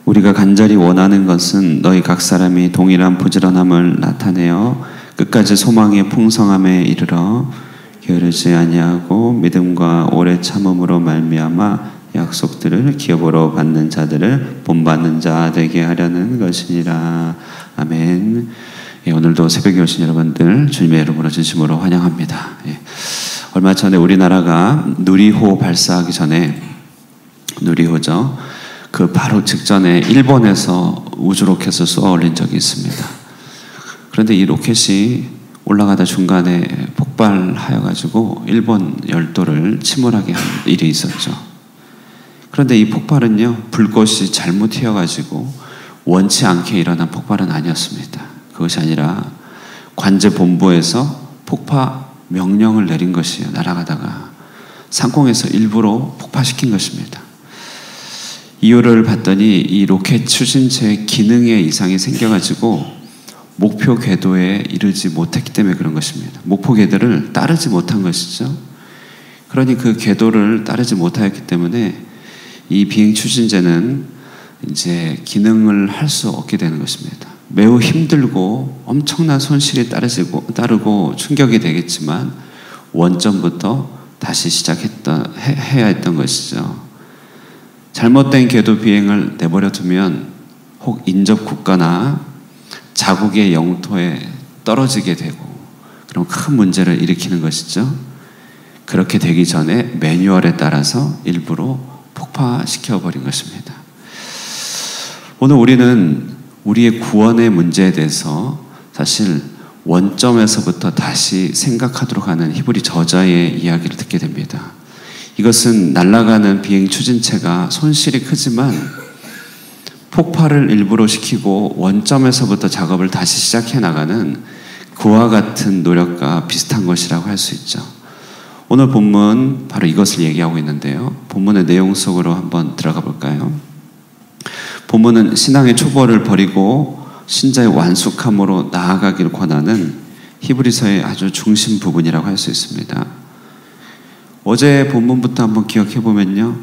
우리가 간절히 원하는 것은 너희 각 사람이 동일한 부지런함을 나타내어 끝까지 소망의 풍성함에 이르러 게으르지 아니하고 믿음과 오래 참음으로 말미암아 약속들을 기업으로 받는 자들을 본받는 자 되게 하려는 것이니라. 아멘. 예, 오늘도 새벽에 오신 여러분들 주님의 이름으로 진심으로 환영합니다. 예, 얼마 전에 우리나라가 누리호 발사하기 전에, 누리호죠, 그 바로 직전에 일본에서 우주 로켓을 쏘아 올린 적이 있습니다. 그런데 이 로켓이 올라가다 중간에 폭발하여가지고 일본 열도를 침몰하게 한 일이 있었죠. 그런데 이 폭발은요, 불꽃이 잘못 튀어가지고 원치 않게 일어난 폭발은 아니었습니다. 그것이 아니라 관제 본부에서 폭파 명령을 내린 것이에요. 날아가다가 상공에서 일부러 폭파시킨 것입니다. 이유를 봤더니 이 로켓 추진체의 기능에 이상이 생겨가지고 목표 궤도에 이르지 못했기 때문에 그런 것입니다. 목표 궤도를 따르지 못한 것이죠. 그러니 그 궤도를 따르지 못하였기 때문에 이 비행 추진제는 이제 기능을 할 수 없게 되는 것입니다. 매우 힘들고 엄청난 손실이 따르고 충격이 되겠지만 원점부터 다시 해야 했던 것이죠. 잘못된 궤도 비행을 내버려 두면 혹 인접 국가나 자국의 영토에 떨어지게 되고 그럼 큰 문제를 일으키는 것이죠. 그렇게 되기 전에 매뉴얼에 따라서 일부러 폭파시켜버린 것입니다. 오늘 우리는 우리의 구원의 문제에 대해서 사실 원점에서부터 다시 생각하도록 하는 히브리 저자의 이야기를 듣게 됩니다. 이것은 날아가는 비행 추진체가 손실이 크지만 폭발을 일부러 시키고 원점에서부터 작업을 다시 시작해 나가는 그와 같은 노력과 비슷한 것이라고 할 수 있죠. 오늘 본문 바로 이것을 얘기하고 있는데요. 본문의 내용 속으로 한번 들어가 볼까요? 본문은 신앙의 초보를 버리고 신자의 완숙함으로 나아가기를 권하는 히브리서의 아주 중심 부분이라고 할 수 있습니다. 어제 본문부터 한번 기억해 보면요,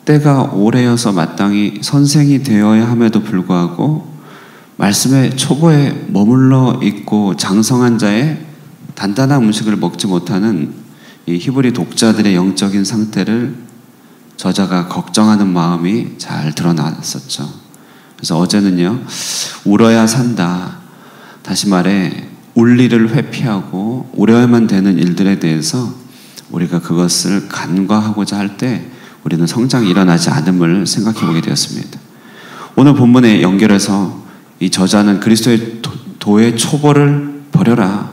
때가 오래여서 마땅히 선생이 되어야 함에도 불구하고 말씀의 초보에 머물러 있고 장성한 자의 단단한 음식을 먹지 못하는 이 히브리 독자들의 영적인 상태를 저자가 걱정하는 마음이 잘 드러났었죠. 그래서 어제는요, 울어야 산다, 다시 말해 울 일을 회피하고 울어야만 되는 일들에 대해서 우리가 그것을 간과하고자 할 때 우리는 성장이 일어나지 않음을 생각해 보게 되었습니다. 오늘 본문에 연결해서 이 저자는 그리스도의 도의 초보를 버려라,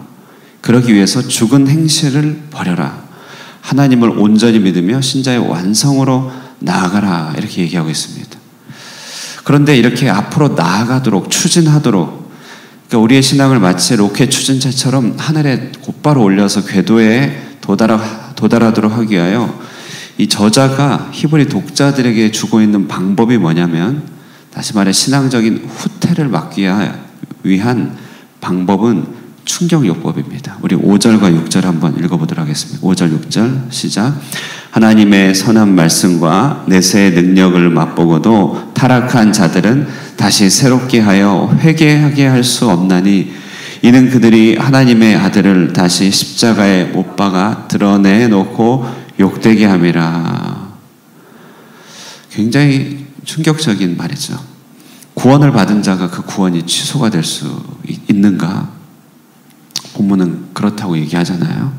그러기 위해서 죽은 행실을 버려라, 하나님을 온전히 믿으며 신자의 완성으로 나아가라, 이렇게 얘기하고 있습니다. 그런데 이렇게 앞으로 나아가도록, 추진하도록, 그러니까 우리의 신앙을 마치 로켓 추진체처럼 하늘에 곧바로 올려서 궤도에 도달하도록 하기 위하여 이 저자가 히브리 독자들에게 주고 있는 방법이 뭐냐면, 다시 말해 신앙적인 후퇴를 막기 위한 방법은 충격요법입니다. 우리 5절과 6절 한번 읽어보도록 하겠습니다. 5절 6절 시작. 하나님의 선한 말씀과 내세의 능력을 맛보고도 타락한 자들은 다시 새롭게 하여 회개하게 할 수 없나니 이는 그들이 하나님의 아들을 다시 십자가에 못 박아 드러내놓고 욕되게 함이라. 굉장히 충격적인 말이죠. 구원을 받은 자가 그 구원이 취소가 될 수 있는가? 본문은 그렇다고 얘기하잖아요.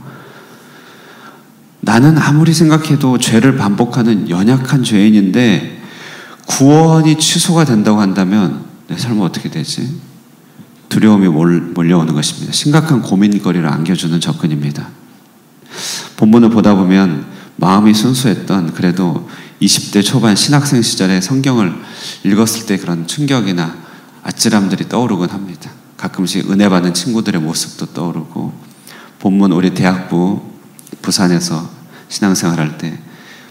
나는 아무리 생각해도 죄를 반복하는 연약한 죄인인데 구원이 취소가 된다고 한다면 내 삶은 어떻게 되지? 두려움이 몰려오는 것입니다. 심각한 고민거리를 안겨주는 접근입니다. 본문을 보다 보면 마음이 순수했던, 그래도 20대 초반 신학생 시절에 성경을 읽었을 때 그런 충격이나 아찔함들이 떠오르곤 합니다. 가끔씩 은혜 받는 친구들의 모습도 떠오르고, 본문 우리 대학부 부산에서 신앙생활할 때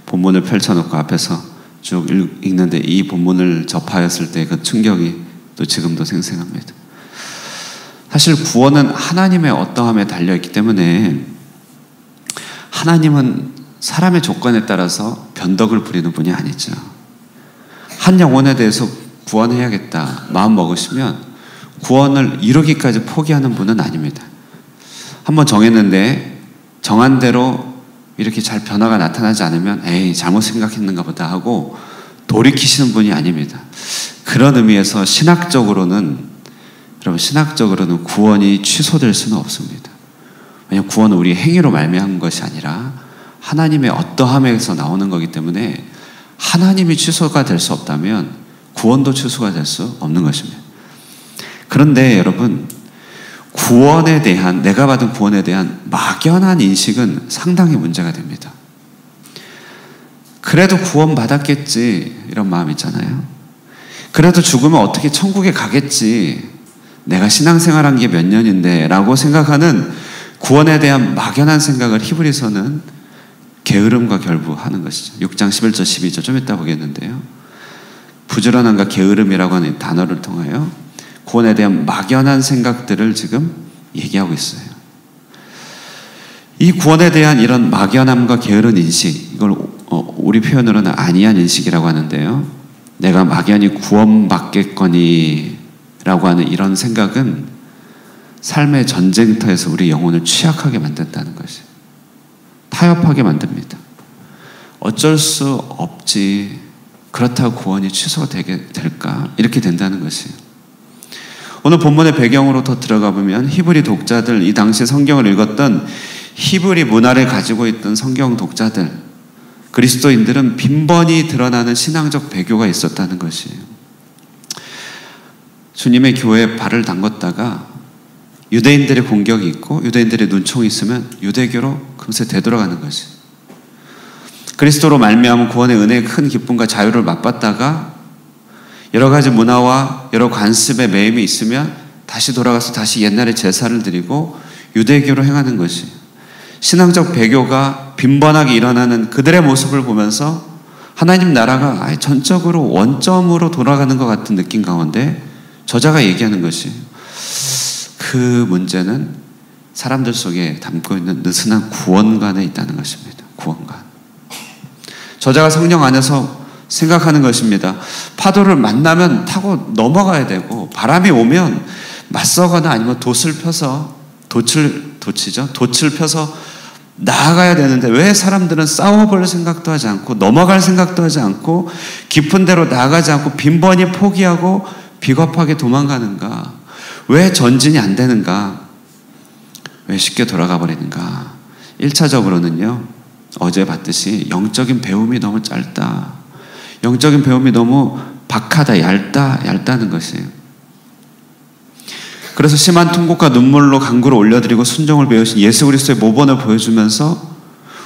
본문을 펼쳐놓고 앞에서 쭉 읽는데 이 본문을 접하였을 때 그 충격이 또 지금도 생생합니다. 사실 구원은 하나님의 어떠함에 달려있기 때문에 하나님은 사람의 조건에 따라서 변덕을 부리는 분이 아니죠. 한 영혼에 대해서 구원해야겠다 마음 먹으시면 구원을 이루기까지 포기하는 분은 아닙니다. 한번 정했는데 정한 대로 이렇게 잘 변화가 나타나지 않으면 에이 잘못 생각했는가 보다 하고 돌이키시는 분이 아닙니다. 그런 의미에서 신학적으로는 구원이 취소될 수는 없습니다. 왜냐하면 구원은 우리 행위로 말미암은 것이 아니라 하나님의 어떠함에서 나오는 거기 때문에 하나님이 취소가 될 수 없다면 구원도 취소가 될 수 없는 것입니다. 그런데 여러분, 내가 받은 구원에 대한 막연한 인식은 상당히 문제가 됩니다. 그래도 구원 받았겠지 이런 마음 있잖아요. 그래도 죽으면 어떻게 천국에 가겠지, 내가 신앙생활한 게 몇 년인데 라고 생각하는 구원에 대한 막연한 생각을 히브리서는 게으름과 결부하는 것이죠. 6장 11절 12절 좀 이따 보겠는데요. 부지런함과 게으름이라고 하는 단어를 통하여 구원에 대한 막연한 생각들을 지금 얘기하고 있어요. 이 구원에 대한 이런 막연함과 게으른 인식, 이걸 우리 표현으로는 안이한 인식이라고 하는데요. 내가 막연히 구원받겠거니 라고 하는 이런 생각은 삶의 전쟁터에서 우리 영혼을 취약하게 만든다는 것이, 타협하게 만듭니다. 어쩔 수 없지, 그렇다고 구원이 취소가 될까? 이렇게 된다는 것이에요. 오늘 본문의 배경으로 더 들어가 보면 히브리 독자들, 이 당시 성경을 읽었던 히브리 문화를 가지고 있던 성경 독자들, 그리스도인들은 빈번히 드러나는 신앙적 배교가 있었다는 것이에요. 주님의 교회에 발을 담궜다가 유대인들의 공격이 있고 유대인들의 눈총이 있으면 유대교로 금세 되돌아가는 것이, 그리스도로 말미암은 구원의 은혜의 큰 기쁨과 자유를 맛봤다가 여러 가지 문화와 여러 관습의 매임이 있으면 다시 돌아가서 다시 옛날의 제사를 드리고 유대교로 행하는 것이, 신앙적 배교가 빈번하게 일어나는 그들의 모습을 보면서 하나님 나라가 아예 전적으로 원점으로 돌아가는 것 같은 느낌 가운데 저자가 얘기하는 것이, 그 문제는 사람들 속에 담고 있는 느슨한 구원관에 있다는 것입니다. 구원관. 저자가 성령 안에서 생각하는 것입니다. 파도를 만나면 타고 넘어가야 되고, 바람이 오면 맞서거나 아니면 돛을 펴서 돛을 펴서 나아가야 되는데, 왜 사람들은 싸워볼 생각도 하지 않고 넘어갈 생각도 하지 않고 깊은 데로 나아가지 않고 빈번히 포기하고 비겁하게 도망가는가? 왜 전진이 안 되는가? 왜 쉽게 돌아가 버리는가? 1차적으로는요, 어제 봤듯이 영적인 배움이 너무 짧다, 영적인 배움이 너무 박하다, 얇다는 것이에요. 그래서 심한 통곡과 눈물로 간구를 올려드리고 순종을 배우신 예수 그리스도의 모본을 보여주면서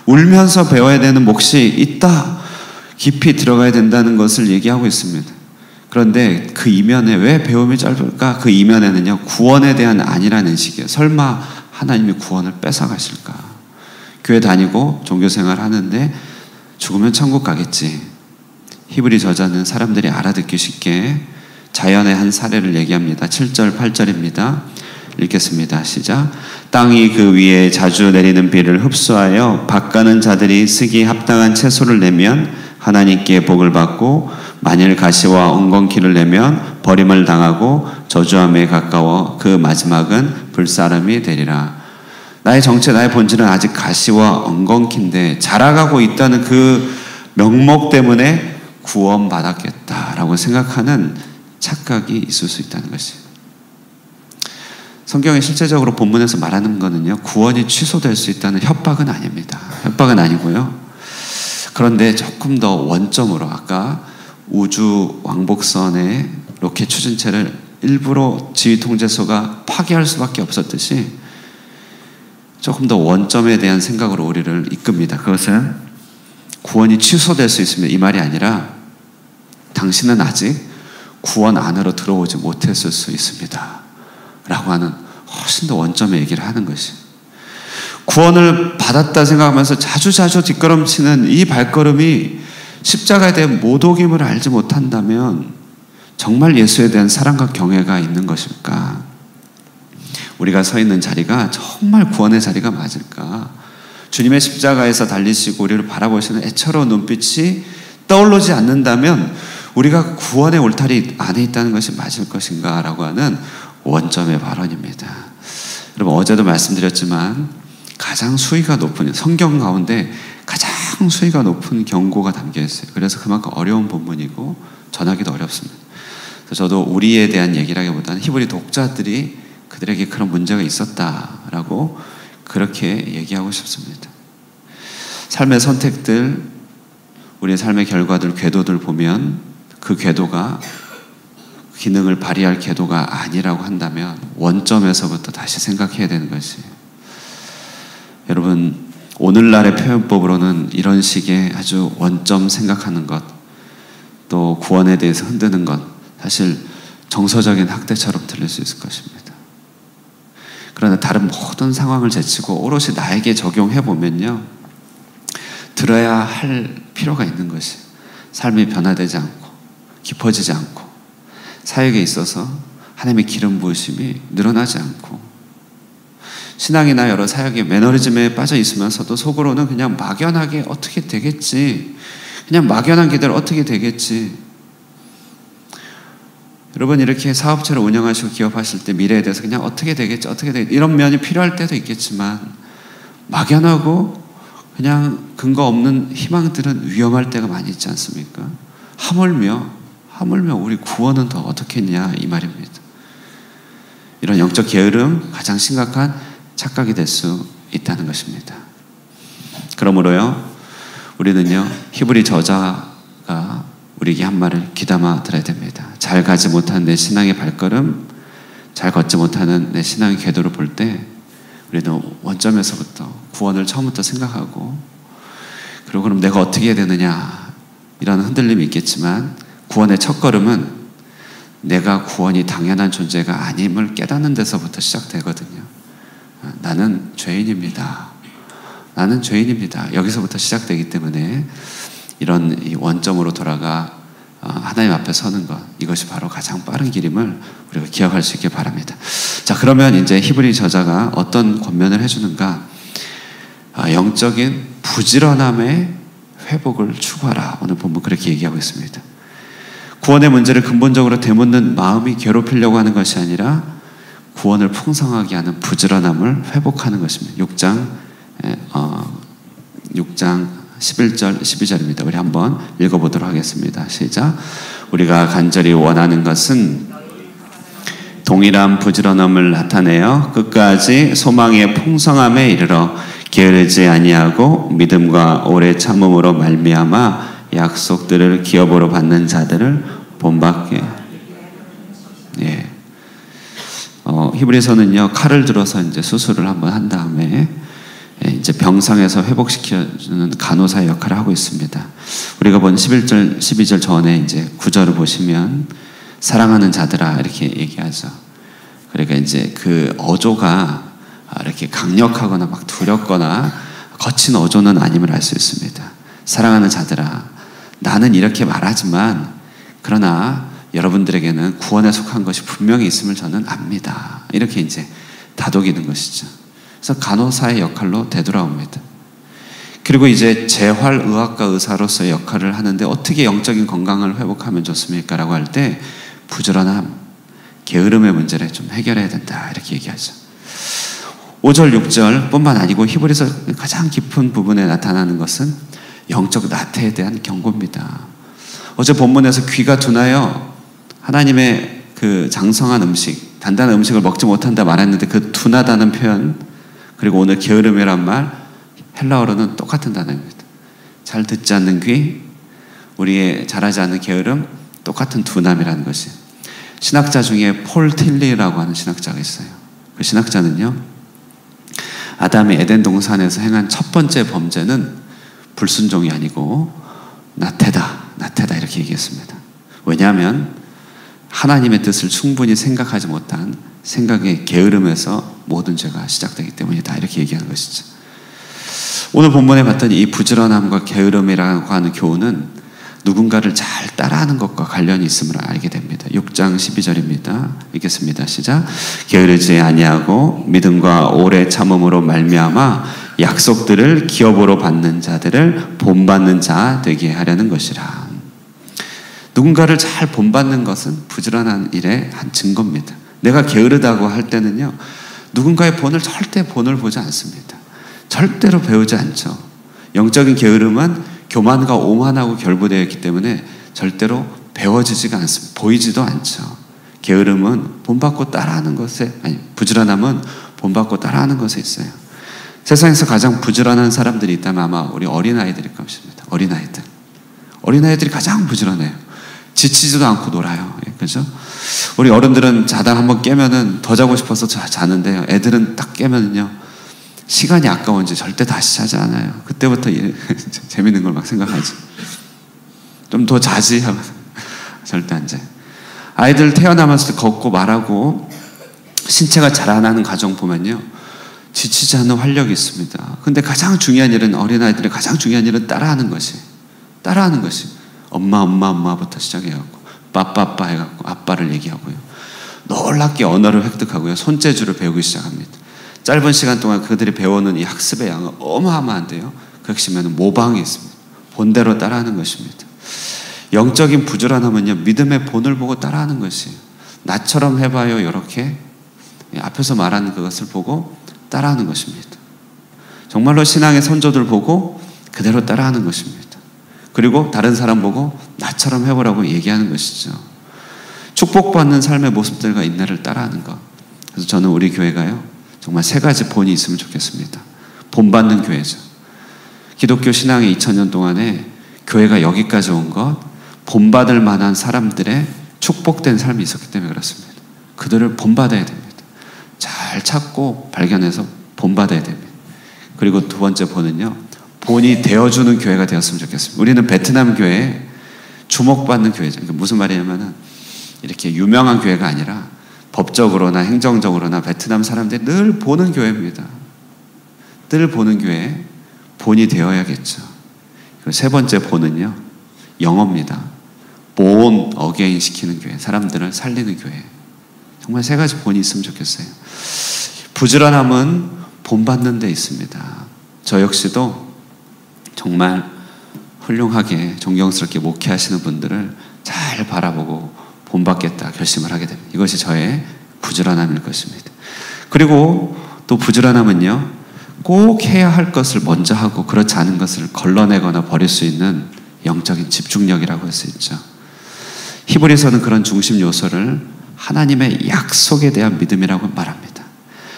울면서 배워야 되는 몫이 있다, 깊이 들어가야 된다는 것을 얘기하고 있습니다. 그런데 그 이면에 왜 배움이 짧을까? 그 이면에는요, 구원에 대한 안이라는 인식이에요. 설마 하나님이 구원을 뺏어가실까? 교회 다니고 종교생활 하는데 죽으면 천국 가겠지. 히브리 저자는 사람들이 알아듣기 쉽게 자연의 한 사례를 얘기합니다. 7절 8절입니다. 읽겠습니다. 시작. 땅이 그 위에 자주 내리는 비를 흡수하여 밭가는 자들이 쓰기 합당한 채소를 내면 하나님께 복을 받고, 만일 가시와 엉겅퀴를 내면 버림을 당하고 저주함에 가까워 그 마지막은 불사름이 되리라. 나의 정체, 나의 본질은 아직 가시와 엉겅퀴인데 자라가고 있다는 그 명목 때문에 구원받았겠다라고 생각하는 착각이 있을 수 있다는 것이에요. 성경이 실제적으로 본문에서 말하는 것은요, 구원이 취소될 수 있다는 협박은 아닙니다. 협박은 아니고요. 그런데 조금 더 원점으로, 아까 우주 왕복선의 로켓 추진체를 일부러 지휘통제소가 파괴할 수밖에 없었듯이 조금 더 원점에 대한 생각으로 우리를 이끕니다. 그것은 구원이 취소될 수 있습니다, 이 말이 아니라 당신은 아직 구원 안으로 들어오지 못했을 수 있습니다 라고 하는 훨씬 더 원점의 얘기를 하는 것이, 구원을 받았다 생각하면서 자주 뒷걸음치는 이 발걸음이 십자가에 대한 모독임을 알지 못한다면 정말 예수에 대한 사랑과 경외가 있는 것일까? 우리가 서 있는 자리가 정말 구원의 자리가 맞을까? 주님의 십자가에서 달리시고 우리를 바라보시는 애처로운 눈빛이 떠오르지 않는다면 우리가 구원의 울타리 안에 있다는 것이 맞을 것인가 라고 하는 원점의 발언입니다. 여러분, 어제도 말씀드렸지만 가장 수위가 높은, 성경 가운데 가장 수위가 높은 경고가 담겨 있어요. 그래서 그만큼 어려운 본문이고 전하기도 어렵습니다. 그래서 저도 우리에 대한 얘기라기보다는 히브리 독자들이 그들에게 그런 문제가 있었다라고 그렇게 얘기하고 싶습니다. 삶의 선택들, 우리의 삶의 결과들, 궤도들 보면 그 궤도가 기능을 발휘할 궤도가 아니라고 한다면 원점에서부터 다시 생각해야 되는 것이에요. 여러분, 오늘날의 표현법으로는 이런 식의 아주 원점 생각하는 것, 또 구원에 대해서 흔드는 것, 사실 정서적인 학대처럼 들릴 수 있을 것입니다. 그러나 다른 모든 상황을 제치고 오롯이 나에게 적용해보면요, 들어야 할 필요가 있는 것이, 삶이 변화되지 않고 깊어지지 않고 사역에 있어서 하나님의 기름 부으심이 늘어나지 않고, 신앙이나 여러 사역의 매너리즘에 빠져 있으면서도 속으로는 그냥 막연하게 어떻게 되겠지, 그냥 막연한 기대로 어떻게 되겠지. 여러분, 이렇게 사업체를 운영하시고 기업하실 때 미래에 대해서 그냥 어떻게 되겠지, 어떻게 되겠지, 이런 면이 필요할 때도 있겠지만, 막연하고 그냥 근거 없는 희망들은 위험할 때가 많이 있지 않습니까? 하물며 우리 구원은 더 어떻겠냐, 이 말입니다. 이런 영적 게으름, 가장 심각한 착각이 될 수 있다는 것입니다. 그러므로요, 우리는요, 히브리 저자가 우리에게 한 말을 귀담아 들어야 됩니다. 잘 가지 못한 내 신앙의 발걸음, 잘 걷지 못하는 내 신앙의 궤도를 볼 때 우리는 원점에서부터 구원을 처음부터 생각하고, 그리고 그럼 내가 어떻게 해야 되느냐, 이런 흔들림이 있겠지만 구원의 첫걸음은 내가 구원이 당연한 존재가 아님을 깨닫는 데서부터 시작되거든요. 나는 죄인입니다. 나는 죄인입니다. 여기서부터 시작되기 때문에 이런 이 원점으로 돌아가 하나님 앞에 서는 것, 이것이 바로 가장 빠른 길임을 우리가 기억할 수 있길 바랍니다. 자, 그러면 이제 히브리 저자가 어떤 권면을 해주는가? 영적인 부지런함의 회복을 추구하라. 오늘 본문 그렇게 얘기하고 있습니다. 구원의 문제를 근본적으로 되묻는 마음이 괴롭히려고 하는 것이 아니라 구원을 풍성하게 하는 부지런함을 회복하는 것입니다. 6장 11절 12절입니다. 우리 한번 읽어보도록 하겠습니다. 시작. 우리가 간절히 원하는 것은 동일한 부지런함을 나타내어 끝까지 소망의 풍성함에 이르러 게으르지 아니하고 믿음과 오래 참음으로 말미암아 약속들을 기업으로 받는 자들을 본받게. 예. 히브리서는요, 칼을 들어서 이제 수술을 한번 한 다음에 이제 병상에서 회복시켜주는 간호사의 역할을 하고 있습니다. 우리가 본 11절, 12절 전에 이제 9절을 보시면 사랑하는 자들아 이렇게 얘기하죠. 그러니까 이제 그 어조가 이렇게 강력하거나 막 두렵거나 거친 어조는 아님을 알 수 있습니다. 사랑하는 자들아, 나는 이렇게 말하지만 그러나 여러분들에게는 구원에 속한 것이 분명히 있음을 저는 압니다. 이렇게 이제 다독이는 것이죠. 그래서 간호사의 역할로 되돌아옵니다. 그리고 이제 재활의학과 의사로서의 역할을 하는데 어떻게 영적인 건강을 회복하면 좋습니까? 라고 할 때 부지런함, 게으름의 문제를 좀 해결해야 된다 이렇게 얘기하죠. 5절, 6절 뿐만 아니고 히브리서 가장 깊은 부분에 나타나는 것은 영적 나태에 대한 경고입니다. 어제 본문에서 귀가 둔하여 하나님의 그 장성한 음식, 단단한 음식을 먹지 못한다 말했는데 그 둔하다는 표현, 그리고 오늘 게으름이란 말, 헬라어로는 똑같은 단어입니다. 잘 듣지 않는 귀, 우리의 잘하지 않는 게으름, 똑같은 둔함이라는 것이. 신학자 중에 폴 틸리라고 하는 신학자가 있어요. 그 신학자는요, 아담이 에덴 동산에서 행한 첫 번째 범죄는 불순종이 아니고 나태다 이렇게 얘기했습니다. 왜냐하면 하나님의 뜻을 충분히 생각하지 못한 생각의 게으름에서 모든 죄가 시작되기 때문이다 이렇게 얘기하는 것이죠. 오늘 본문에 봤더니 이 부지런함과 게으름이라고 하는 교훈은 누군가를 잘 따라하는 것과 관련이 있음을 알게 됩니다. 6장 12절입니다. 읽겠습니다. 시작. 게으르지 아니하고 믿음과 오래 참음으로 말미암아 약속들을 기업으로 받는 자들을 본받는 자 되게 하려는 것이라. 누군가를 잘 본받는 것은 부지런한 일의 한 증거입니다. 내가 게으르다고 할 때는요, 누군가의 본을 절대 본을 보지 않습니다. 절대로 배우지 않죠. 영적인 게으름은 교만과 오만하고 결부되어 있기 때문에 절대로 배워지지가 않습니다. 보이지도 않죠. 게으름은 본받고 따라하는 것에, 아니, 부지런함은 본받고 따라하는 것에 있어요. 세상에서 가장 부지런한 사람들이 있다면 아마 우리 어린아이들일 것입니다. 어린아이들이 가장 부지런해요. 지치지도 않고 놀아요. 그죠? 우리 어른들은 자다 한번 깨면은 더 자고 싶어서 자는데요. 애들은 딱 깨면은요, 시간이 아까운지 절대 다시 자지 않아요. 그때부터 재밌는 걸 막 생각하지. 좀 더 자지 하면 절대 안 자요. 아이들 태어나면서 걷고 말하고 신체가 자라나는 과정 보면요, 지치지 않는 활력이 있습니다. 근데 가장 중요한 일은, 어린아이들의 가장 중요한 일은 따라하는 것이. 엄마부터 시작해갖고 빠빠빠 해갖고 아빠를 얘기하고요. 놀랍게 언어를 획득하고요. 손재주를 배우기 시작합니다. 짧은 시간 동안 그들이 배우는 이 학습의 양은 어마어마한데요. 그 핵심에는 모방이 있습니다. 본대로 따라하는 것입니다. 영적인 부지런함은요, 믿음의 본을 보고 따라하는 것이에요. 나처럼 해봐요. 이렇게 앞에서 말하는 그것을 보고 따라하는 것입니다. 정말로 신앙의 선조들 보고 그대로 따라하는 것입니다. 그리고 다른 사람 보고 나처럼 해보라고 얘기하는 것이죠. 축복받는 삶의 모습들과 인내를 따라하는 것. 그래서 저는 우리 교회가요, 정말 3가지 본이 있으면 좋겠습니다. 본받는 교회죠. 기독교 신앙의 2000년 동안에 교회가 여기까지 온 것, 본받을 만한 사람들의 축복된 삶이 있었기 때문에 그렇습니다. 그들을 본받아야 됩니다. 잘 찾고 발견해서 본받아야 됩니다. 그리고 2번째 본은요, 본이 되어주는 교회가 되었으면 좋겠습니다. 우리는 베트남 교회에 주목받는 교회죠. 그러니까 무슨 말이냐면은 이렇게 유명한 교회가 아니라 법적으로나 행정적으로나 베트남 사람들이 늘 보는 교회입니다. 늘 보는 교회, 본이 되어야겠죠. 그리고 3번째 본은요, 영어입니다. 본 어게인 시키는 교회, 사람들을 살리는 교회. 정말 3가지 본이 있으면 좋겠어요. 부지런함은 본받는 데 있습니다. 저 역시도 정말 훌륭하게 존경스럽게 목회하시는 분들을 잘 바라보고 본받겠다 결심을 하게 됩니다. 이것이 저의 부지런함일 것입니다. 그리고 또 부지런함은요, 꼭 해야 할 것을 먼저 하고 그렇지 않은 것을 걸러내거나 버릴 수 있는 영적인 집중력이라고 할 수 있죠. 히브리서는 그런 중심 요소를 하나님의 약속에 대한 믿음이라고 말합니다.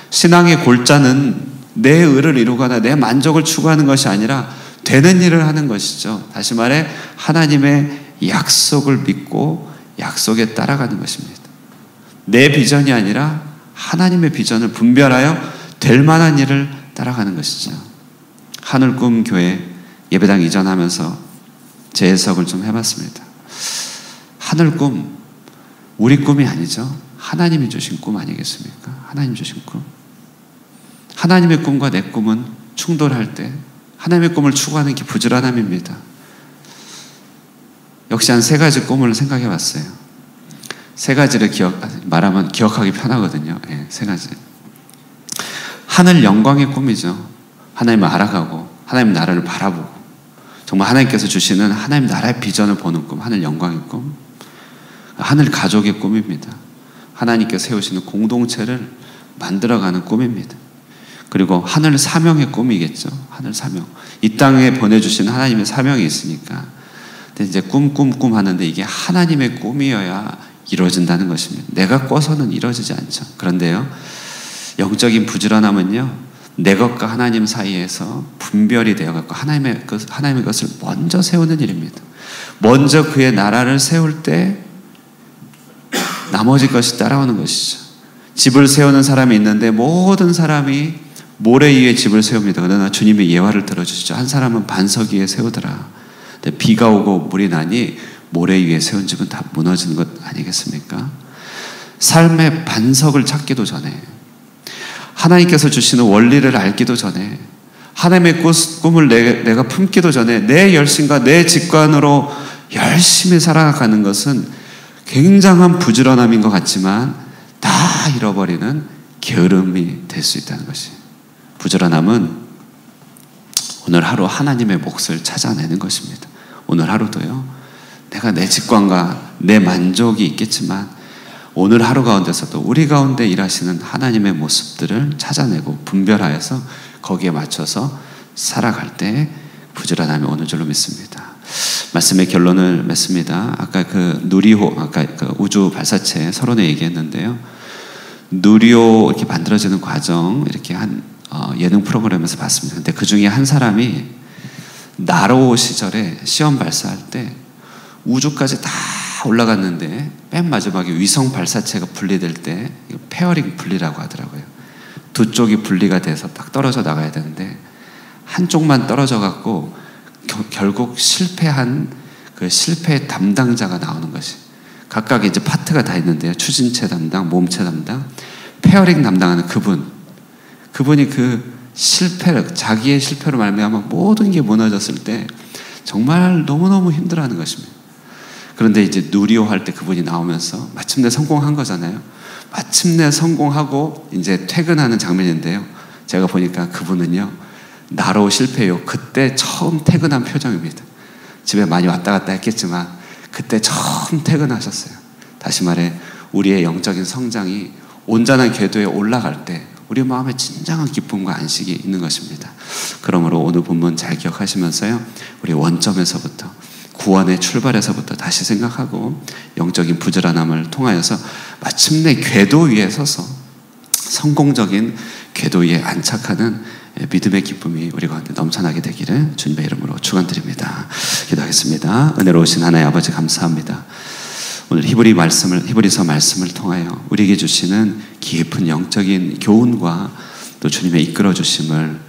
신앙의 골자는 내 의를 이루거나 내 만족을 추구하는 것이 아니라 되는 일을 하는 것이죠. 다시 말해 하나님의 약속을 믿고 약속에 따라가는 것입니다. 내 비전이 아니라 하나님의 비전을 분별하여 될 만한 일을 따라가는 것이죠. 하늘꿈 교회 예배당 이전하면서 재해석을 좀 해봤습니다. 하늘꿈, 우리 꿈이 아니죠. 하나님이 주신 꿈 아니겠습니까? 하나님 주신 꿈. 하나님의 꿈과 내 꿈은 충돌할 때 하나님의 꿈을 추구하는 게 부지런함입니다. 역시 한 3가지 꿈을 생각해 봤어요. 3가지를 말하면 기억하기 편하거든요. 3가지. 하늘 영광의 꿈이죠. 하나님을 알아가고 하나님 나라를 바라보고 정말 하나님께서 주시는 하나님 나라의 비전을 보는 꿈, 하늘 영광의 꿈. 하늘 가족의 꿈입니다. 하나님께서 세우시는 공동체를 만들어가는 꿈입니다. 그리고 하늘 사명의 꿈이겠죠. 하늘 사명. 이 땅에 보내주신 하나님의 사명이 있으니까. 근데 이제 꿈 하는데 이게 하나님의 꿈이어야 이루어진다는 것입니다. 내가 꿔서는 이루어지지 않죠. 그런데요, 영적인 부지런함은요, 내 것과 하나님 사이에서 분별이 되어갖고 하나님의 것을 먼저 세우는 일입니다. 먼저 그의 나라를 세울 때 나머지 것이 따라오는 것이죠. 집을 세우는 사람이 있는데 모든 사람이 모래 위에 집을 세웁니다. 그러나 주님의 예화를 들어주시죠. 한 사람은 반석 위에 세우더라. 근데 비가 오고 물이 나니 모래 위에 세운 집은 다 무너지는 것 아니겠습니까? 삶의 반석을 찾기도 전에, 하나님께서 주시는 원리를 알기도 전에, 하나님의 꿈을 내가 품기도 전에 내 열심과 내 직관으로 열심히 살아가는 것은 굉장한 부지런함인 것 같지만 다 잃어버리는 게으름이 될 수 있다는 것이. 부지런함은 오늘 하루 하나님의 몫을 찾아내는 것입니다. 오늘 하루도요, 내가 내 직관과 내 만족이 있겠지만 오늘 하루 가운데서도 우리 가운데 일하시는 하나님의 모습들을 찾아내고 분별하여서 거기에 맞춰서 살아갈 때 부지런함이 오는 줄로 믿습니다. 말씀의 결론을 맺습니다. 아까 그 누리호, 아까 그 우주 발사체 서론에 얘기했는데요. 누리호 이렇게 만들어지는 과정 이렇게 한 예능 프로그램에서 봤습니다. 근데 그 중에 한 사람이 나로 시절에 시험 발사할 때 우주까지 다 올라갔는데 맨 마지막에 위성 발사체가 분리될 때 페어링 분리라고 하더라고요. 두 쪽이 분리가 돼서 딱 떨어져 나가야 되는데 한쪽만 떨어져 갖고 결국 실패한 그 실패의 담당자가 나오는 것이 각각 이제 파트가 다 있는데요. 추진체 담당, 몸체 담당, 페어링 담당하는 그분이 그 실패를 자기의 실패로 말미암아 모든 게 무너졌을 때 정말 너무너무 힘들어하는 것입니다. 그런데 이제 누리호 할 때 그분이 나오면서 마침내 성공한 거잖아요. 마침내 성공하고 이제 퇴근하는 장면인데요. 제가 보니까 그분은요, 나로 실패요. 그때 처음 퇴근한 표정입니다. 집에 많이 왔다 갔다 했겠지만 그때 처음 퇴근하셨어요. 다시 말해 우리의 영적인 성장이 온전한 궤도에 올라갈 때 우리 마음에 진정한 기쁨과 안식이 있는 것입니다. 그러므로 오늘 본문 잘 기억하시면서요, 우리 원점에서부터 구원의 출발에서부터 다시 생각하고 영적인 부지런함을 통하여서 마침내 궤도 위에 서서 성공적인 궤도 위에 안착하는 믿음의 기쁨이 우리 가운데 넘쳐나게 되기를 주님의 이름으로 축원드립니다. 기도하겠습니다. 은혜로우신 하나님 아버지 감사합니다. 오늘 히브리서 말씀을 통하여 우리에게 주시는 깊은 영적인 교훈과 또 주님의 이끌어 주심을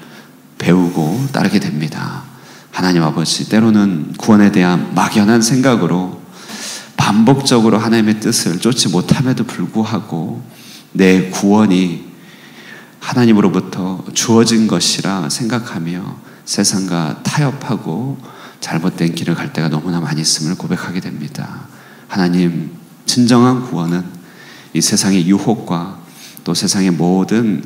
배우고 따르게 됩니다. 하나님 아버지, 때로는 구원에 대한 막연한 생각으로 반복적으로 하나님의 뜻을 쫓지 못함에도 불구하고 내 구원이 하나님으로부터 주어진 것이라 생각하며 세상과 타협하고 잘못된 길을 갈 때가 너무나 많이 있음을 고백하게 됩니다. 하나님, 진정한 구원은 이 세상의 유혹과 또 세상의 모든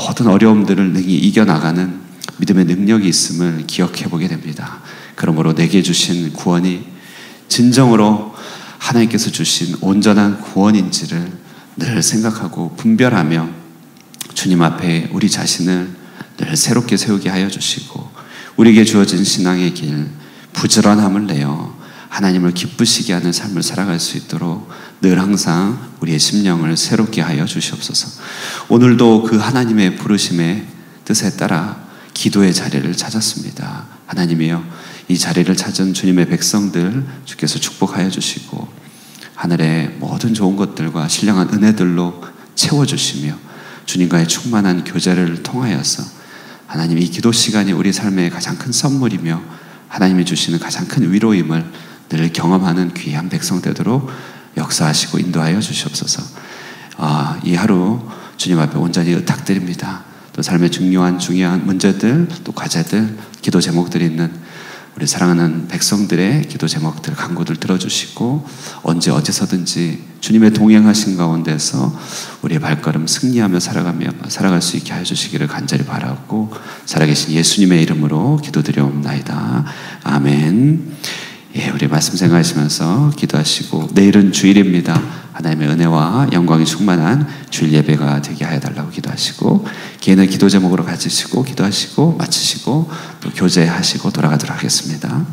어려움들을 능히 이겨나가는 믿음의 능력이 있음을 기억해 보게 됩니다. 그러므로 내게 주신 구원이 진정으로 하나님께서 주신 온전한 구원인지를 늘 생각하고 분별하며 주님 앞에 우리 자신을 늘 새롭게 세우게 하여 주시고 우리에게 주어진 신앙의 길 부지런함을 내어 하나님을 기쁘시게 하는 삶을 살아갈 수 있도록 늘 항상 우리의 심령을 새롭게 하여 주시옵소서. 오늘도 그 하나님의 부르심의 뜻에 따라 기도의 자리를 찾았습니다. 하나님이여, 이 자리를 찾은 주님의 백성들 주께서 축복하여 주시고 하늘의 모든 좋은 것들과 신령한 은혜들로 채워주시며 주님과의 충만한 교제를 통하여서 하나님, 이 기도 시간이 우리 삶의 가장 큰 선물이며 하나님이 주시는 가장 큰 위로임을 늘 경험하는 귀한 백성 되도록 역사하시고 인도하여 주시옵소서. 이 하루 주님 앞에 온전히 의탁드립니다. 또 삶의 중요한 문제들, 또 과제들, 기도 제목들이 있는 우리 사랑하는 백성들의 기도 제목들, 간구들 들어주시고 언제 어디서든지 주님의 동행하신 가운데서 우리의 발걸음 승리하며 살아갈 수 있게 하여 주시기를 간절히 바라고 살아계신 예수님의 이름으로 기도드려옵나이다. 아멘. 우리 말씀 생각하시면서 기도하시고 내일은 주일입니다. 하나님의 은혜와 영광이 충만한 주일 예배가 되게 하여 달라고 기도하시고 개인의 기도 제목으로 가지시고 기도하시고 마치시고 또 교제하시고 돌아가도록 하겠습니다.